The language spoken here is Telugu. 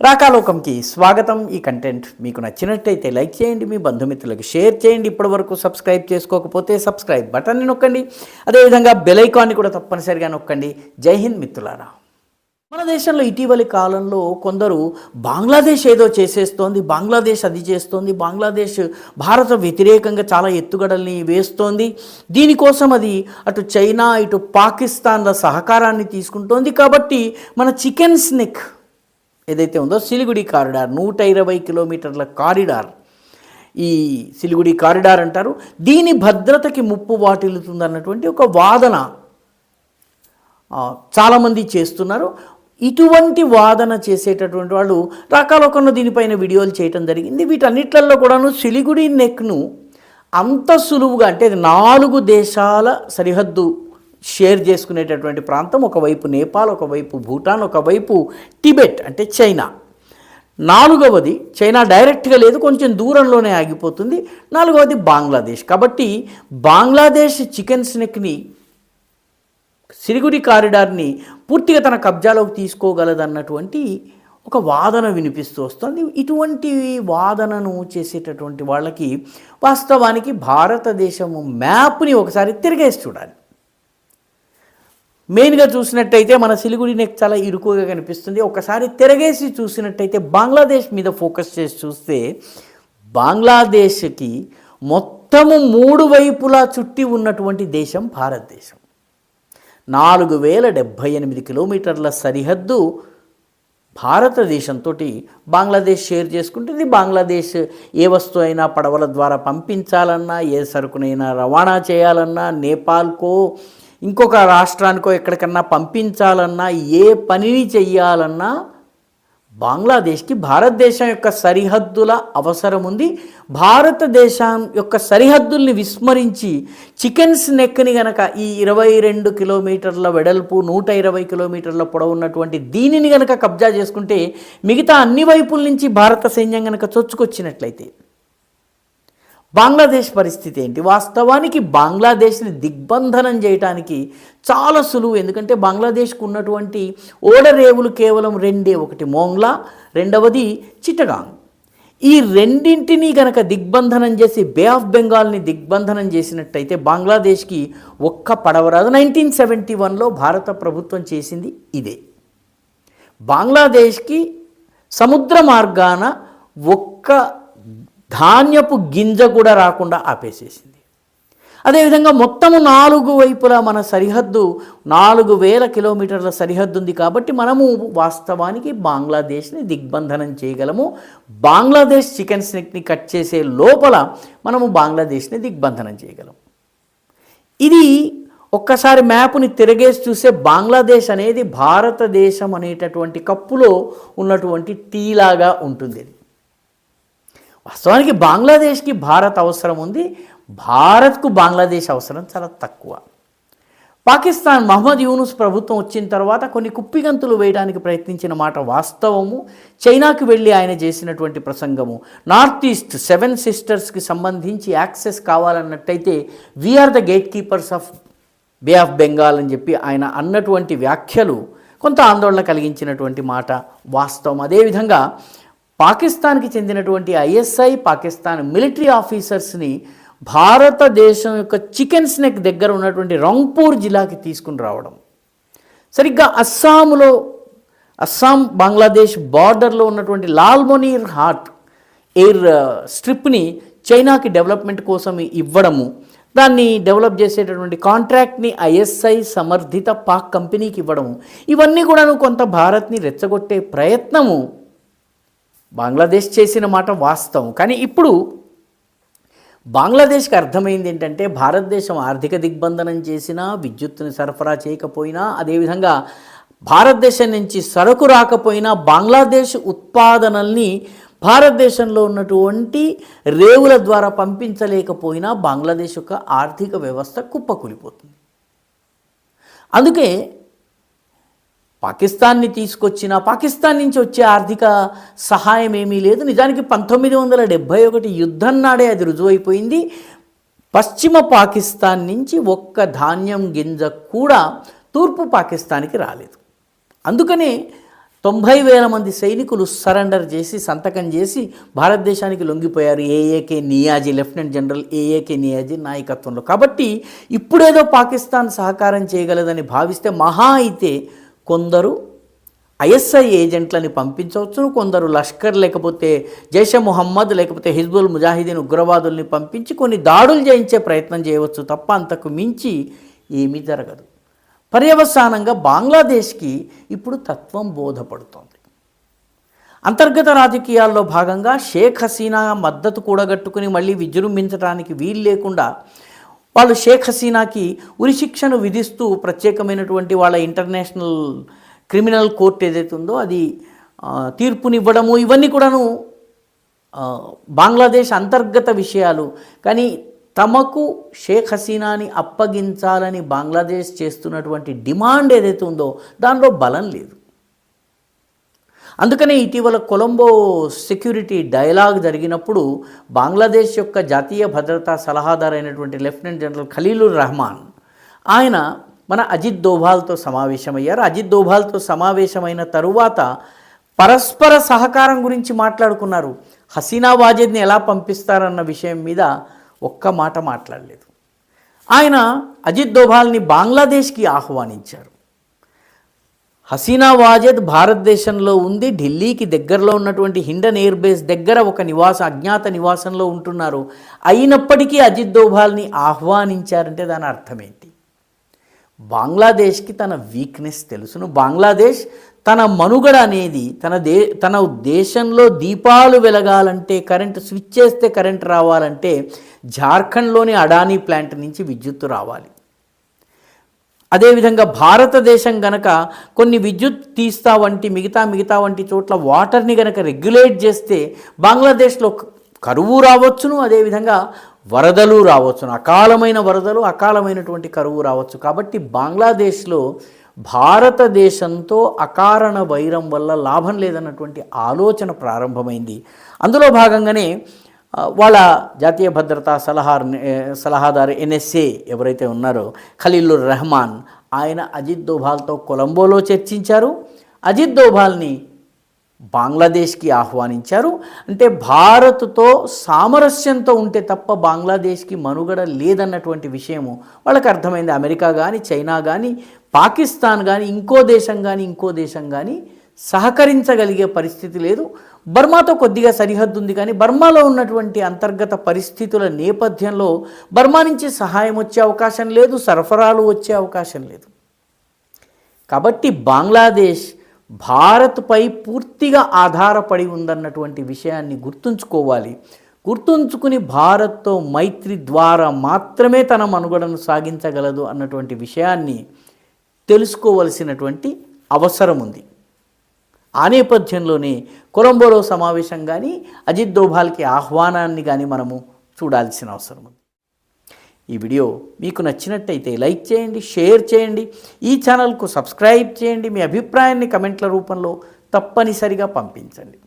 రాకాలోకంకి స్వాగతం. ఈ కంటెంట్ మీకు నచ్చినట్టయితే లైక్ చేయండి, మీ బంధుమిత్రులకు షేర్ చేయండి. ఇప్పటివరకు సబ్స్క్రైబ్ చేసుకోకపోతే సబ్స్క్రైబ్ బటన్ని నొక్కండి, అదేవిధంగా బెల్ ఐకాన్ని కూడా తప్పనిసరిగా నొక్కండి. జై హింద్ మిత్రులారా. మన దేశంలో ఇటీవలి కాలంలో కొందరు బంగ్లాదేశ్ ఏదో చేసేస్తోంది, బంగ్లాదేశ్ అది చేస్తోంది, బంగ్లాదేశ్ భారత వ్యతిరేకంగా చాలా ఎత్తుగడల్ని వేస్తోంది, దీనికోసం అది అటు చైనా ఇటు పాకిస్తాన్ల సహకారాన్ని తీసుకుంటోంది, కాబట్టి మన చికెన్ స్నెక్ ఏదైతే ఉందో సిలిగుడి కారిడార్ 120 కిలోమీటర్ల కారిడార్, ఈ సిలిగుడి కారిడార్ అంటారు, దీని భద్రతకి ముప్పు వాటిల్లుతుందన్నటువంటి ఒక వాదన చాలామంది చేస్తున్నారు. ఇటువంటి వాదన చేసేటటువంటి వాళ్ళు రకాలొకను దీనిపైన వీడియోలు చేయటం జరిగింది. వీటన్నిట్లలో కూడాను సిలిగుడి నెక్ను అంత సులువుగా, అంటే 4 దేశాల సరిహద్దు షేర్ చేసుకునేటటువంటి ప్రాంతం, ఒకవైపు నేపాల్, ఒకవైపు భూటాన్, ఒకవైపు టిబెట్ అంటే చైనా, 4వది చైనా డైరెక్ట్గా లేదు, కొంచెం దూరంలోనే ఆగిపోతుంది, 4వది బంగ్లాదేశ్. కాబట్టి బంగ్లాదేశ్ చికెన్ స్నెక్ని, సిలిగుడి కారిడార్ని పూర్తిగా తన కబ్జాలోకి తీసుకోగలదన్నటువంటి ఒక వాదన వినిపిస్తూ వస్తుంది. ఇటువంటి వాదనను చేసేటటువంటి వాళ్ళకి వాస్తవానికి భారతదేశము మ్యాప్ని ఒకసారి తిరిగేసి చూడాలి. మెయిన్గా చూసినట్టయితే మన సిలిగుడి నెక్ చాలా ఇరుకుగా కనిపిస్తుంది. ఒకసారి తిరగేసి చూసినట్టయితే బంగ్లాదేశ్ మీద ఫోకస్ చేసి చూస్తే బంగ్లాదేశ్కి మొత్తము 3 వైపులా చుట్టి ఉన్నటువంటి దేశం భారతదేశం. 4078 కిలోమీటర్ల సరిహద్దు భారతదేశంతో బంగ్లాదేశ్ షేర్ చేసుకుంటుంది. బంగ్లాదేశ్ ఏ వస్తువు అయినా పడవల ద్వారా పంపించాలన్నా, ఏ సరుకునైనా రవాణా చేయాలన్నా, నేపాల్కో ఇంకొక రాష్ట్రానికో ఎక్కడికన్నా పంపించాలన్నా, ఏ పనిని చెయ్యాలన్నా బంగ్లాదేశ్కి భారతదేశం యొక్క సరిహద్దుల అవసరం ఉంది. భారతదేశం యొక్క సరిహద్దుల్ని విస్మరించి చికెన్ స్నెక్ని గనక ఈ 22 కిలోమీటర్ల వెడల్పు 120 కిలోమీటర్ల పొడవు ఉన్నటువంటి దీనిని గనక కబ్జా చేసుకుంటే మిగతా అన్ని వైపుల నుంచి భారత సైన్యం గనక చొచ్చుకొచ్చినట్లయితే బంగ్లాదేశ్ పరిస్థితి ఏంటి? వాస్తవానికి బంగ్లాదేశ్ని దిగ్బంధనం చేయడానికి చాలా సులువు. ఎందుకంటే బంగ్లాదేశ్కు ఉన్నటువంటి ఓడరేవులు కేవలం 2, ఒకటి మోంగ్లా, రెండవది చిట్టగాంగ్. ఈ రెండింటినీ కనుక దిగ్బంధనం చేసి బే ఆఫ్ బెంగాల్ని దిగ్బంధనం చేసినట్టయితే బంగ్లాదేశ్కి ఒక్క పడవరాదు. 1971లో భారత ప్రభుత్వం చేసింది ఇదే. బంగ్లాదేశ్కి సముద్ర మార్గాన ఒక్క ధాన్యపు గింజ కూడా రాకుండా ఆపేసేసింది. అదేవిధంగా మొత్తము 4 వైపులా మన సరిహద్దు 4000 కిలోమీటర్ల సరిహద్దు ఉంది. కాబట్టి మనము వాస్తవానికి బంగ్లాదేశ్ని దిగ్బంధనం చేయగలము. బంగ్లాదేశ్ చికెన్ స్నెక్ని కట్ చేసే లోపల మనము బంగ్లాదేశ్ని దిగ్బంధనం చేయగలము. ఇది ఒక్కసారి మ్యాప్ని తిరగేసి చూస్తే బంగ్లాదేశ్ అనేది భారతదేశం అనేటటువంటి కప్పులో ఉన్నటువంటి టీలాగా ఉంటుంది. వాస్తవానికి బంగ్లాదేశ్కి భారత్ అవసరం ఉంది, భారత్కు బంగ్లాదేశ్ అవసరం చాలా తక్కువ. పాకిస్తాన్ మహమ్మద్ యూనుస్ ప్రభుత్వం వచ్చిన తర్వాత కొన్ని కుప్పిగంతులు వేయడానికి ప్రయత్నించిన మాట వాస్తవము. చైనాకు వెళ్ళి ఆయన చేసినటువంటి ప్రసంగము, నార్త్ ఈస్ట్ 7 సిస్టర్స్కి సంబంధించి యాక్సెస్ కావాలన్నట్టయితే we are the gate keepers of bay of Bengal అని చెప్పి ఆయన అన్నటువంటి వ్యాఖ్యలు కొంత ఆందోళన కలిగించినటువంటి మాట వాస్తవం. అదేవిధంగా పాకిస్తాన్కి చెందినటువంటి ఐఎస్ఐ, పాకిస్తాన్ మిలిటరీ ఆఫీసర్స్ని భారతదేశం యొక్క చికెన్ స్నెక్ దగ్గర ఉన్నటువంటి రంగ్పూర్ జిల్లాకి తీసుకుని రావడం, సరిగ్గా అస్సాం బంగ్లాదేశ్ బార్డర్లో ఉన్నటువంటి లాల్మొనీర్ హాట్ ఎయిర్ స్ట్రిప్ని చైనాకి డెవలప్మెంట్ కోసం ఇవ్వడము, దాన్ని డెవలప్ చేసేటటువంటి కాంట్రాక్ట్ని ఐఎస్ఐ సమర్థిత పాక్ కంపెనీకి ఇవ్వడము, ఇవన్నీ కూడాను కొంత భారత్ని రెచ్చగొట్టే ప్రయత్నము బంగ్లాదేశ్ చేసిన మాట వాస్తవం. కానీ ఇప్పుడు బంగ్లాదేశ్కి అర్థమైంది ఏంటంటే, భారతదేశం ఆర్థిక దిగ్బంధనం చేసినా, విద్యుత్తుని సరఫరా చేయకపోయినా, అదేవిధంగా భారతదేశం నుంచి సరుకు రాకపోయినా, బంగ్లాదేశ్ ఉత్పాదనల్ని భారతదేశంలో ఉన్నటువంటి రేవుల ద్వారా పంపించలేకపోయినా బంగ్లాదేశ్ యొక్క ఆర్థిక వ్యవస్థ కుప్పకూలిపోతుంది. అందుకే పాకిస్తాన్ని తీసుకొచ్చిన, పాకిస్తాన్ నుంచి వచ్చే ఆర్థిక సహాయం ఏమీ లేదు. నిజానికి 1971 యుద్ధం నాడే అది రుజువైపోయింది. పశ్చిమ పాకిస్తాన్ నుంచి ఒక్క ధాన్యం గింజ కూడా తూర్పు పాకిస్తాన్కి రాలేదు. అందుకనే 90,000 మంది సైనికులు సరెండర్ చేసి సంతకం చేసి భారతదేశానికి లొంగిపోయారు A A K Niazi, lieutenant general A A K Niazi నాయకత్వంలో. కాబట్టి ఇప్పుడేదో పాకిస్తాన్ సహకారం చేయగలదని భావిస్తే మహా అయితే కొందరు ఐఎస్ఐ ఏజెంట్లని పంపించవచ్చు, కొందరు లష్కర్ లేకపోతే జైషే మొహమ్మద్ లేకపోతే హిజ్బుల్ ముజాహిదీన్ ఉగ్రవాదుల్ని పంపించి కొన్ని దాడులు చేయించే ప్రయత్నం చేయవచ్చు తప్ప అంతకు మించి ఏమీ జరగదు. పర్యవసానంగా బంగ్లాదేశ్కి ఇప్పుడు తత్వం బోధపడుతోంది. అంతర్గత రాజకీయాల్లో భాగంగా షేక్ హసీనా మద్దతు కూడగట్టుకుని మళ్ళీ విజృంభించడానికి వీలు లేకుండా వాళ్ళు షేక్ హసీనాకి ఉరిశిక్షను విధిస్తూ ప్రత్యేకమైనటువంటి వాళ్ళ ఇంటర్నేషనల్ క్రిమినల్ కోర్టు ఏదైతే ఉందో అది తీర్పునివ్వడము, ఇవన్నీ కూడాను బంగ్లాదేశ్ అంతర్గత విషయాలు. కానీ తమకు షేక్ హసీనాని అప్పగించాలని బంగ్లాదేశ్ చేస్తున్నటువంటి డిమాండ్ ఏదైతే ఉందో దానిలో బలం లేదు. అందుకనే ఇటీవల కొలంబో సెక్యూరిటీ డైలాగ్ జరిగినప్పుడు బంగ్లాదేశ్ యొక్క జాతీయ భద్రతా సలహాదారు అయినటువంటి లెఫ్టినెంట్ జనరల్ ఖలీలుర్ రెహమాన్ ఆయన మన అజిత్ దోభాల్తో సమావేశమయ్యారు. అజిత్ దోభాల్తో సమావేశమైన తరువాత పరస్పర సహకారం గురించి మాట్లాడుకున్నారు. హసీనా వాజేద్ని ఎలా పంపిస్తారన్న విషయం మీద ఒక్క మాట మాట్లాడలేదు. ఆయన అజిత్ దోభాల్ని బంగ్లాదేశ్కి ఆహ్వానించారు. హసీనా వాజేద్ భారతదేశంలో ఉంది, ఢిల్లీకి దగ్గరలో ఉన్నటువంటి హిండన్ ఎయిర్ బేస్ దగ్గర ఒక అజ్ఞాత నివాసంలో ఉంటున్నారు. అయినప్పటికీ అజిత్ దోభాల్ని ఆహ్వానించారంటే దాని అర్థమేంటి? బంగ్లాదేశ్కి తన వీక్నెస్ తెలుసును. బంగ్లాదేశ్ తన మనుగడ అనేది తన దేశంలో దీపాలు వెలగాలంటే, కరెంటు స్విచ్ చేస్తే కరెంటు రావాలంటే జార్ఖండ్లోని అడానీ ప్లాంట్ నుంచి విద్యుత్తు రావాలి. అదేవిధంగా భారతదేశం గనక కొన్ని విద్యుత్ తీస్తా వంటి మిగతా వంటి చోట్ల వాటర్ని గనక రెగ్యులేట్ చేస్తే బంగ్లాదేశ్లో కరువు రావచ్చును, అదేవిధంగా వరదలు రావచ్చును, అకాలమైన వరదలు, అకాలమైనటువంటి కరువు రావచ్చు. కాబట్టి బంగ్లాదేశ్లో భారతదేశంతో అకారణ వైరం వల్ల లాభం లేదన్నటువంటి ఆలోచన ప్రారంభమైంది. అందులో భాగంగానే వాళ్ళ జాతీయ భద్రతా సలహాదారు ఎన్ఎస్ఏ ఎవరైతే ఉన్నారో ఖలీలుర్ రెహమాన్ ఆయన అజిత్ దోభాల్తో కొలంబోలో చర్చించారు. అజిత్ దోభాల్ని బంగ్లాదేశ్కి ఆహ్వానించారు. అంటే భారత్తో సామరస్యంతో ఉంటే తప్ప బంగ్లాదేశ్కి మనుగడ లేదన్నటువంటి విషయము వాళ్ళకి అర్థమైంది. అమెరికా కానీ, చైనా కానీ, పాకిస్తాన్ కానీ, ఇంకో దేశం కానీ సహకరించగలిగే పరిస్థితి లేదు. బర్మాతో కొద్దిగా సరిహద్దు ఉంది, కానీ బర్మాలో ఉన్నటువంటి అంతర్గత పరిస్థితుల నేపథ్యంలో బర్మా నుంచి సహాయం వచ్చే అవకాశం లేదు, సరఫరాలు వచ్చే అవకాశం లేదు. కాబట్టి బంగ్లాదేశ్ భారత్పై పూర్తిగా ఆధారపడి ఉందన్నటువంటి విషయాన్ని గుర్తుంచుకోవాలి. గుర్తుంచుకుని భారత్తో మైత్రి ద్వారా మాత్రమే తన మనుగడను సాగించగలదు అన్నటువంటి విషయాన్ని తెలుసుకోవలసినటువంటి అవసరం ఉంది. ఆ నేపథ్యంలోనే కొలంబోలో సమావేశం కానీ, అజిత్ దోభాల్కి ఆహ్వానాన్ని కానీ మనము చూడాల్సిన అవసరం ఉంది. ఈ వీడియో మీకు నచ్చినట్టయితే లైక్ చేయండి, షేర్ చేయండి, ఈ ఛానల్కు సబ్స్క్రైబ్ చేయండి. మీ అభిప్రాయాన్ని కమెంట్ల రూపంలో తప్పనిసరిగా పంపించండి.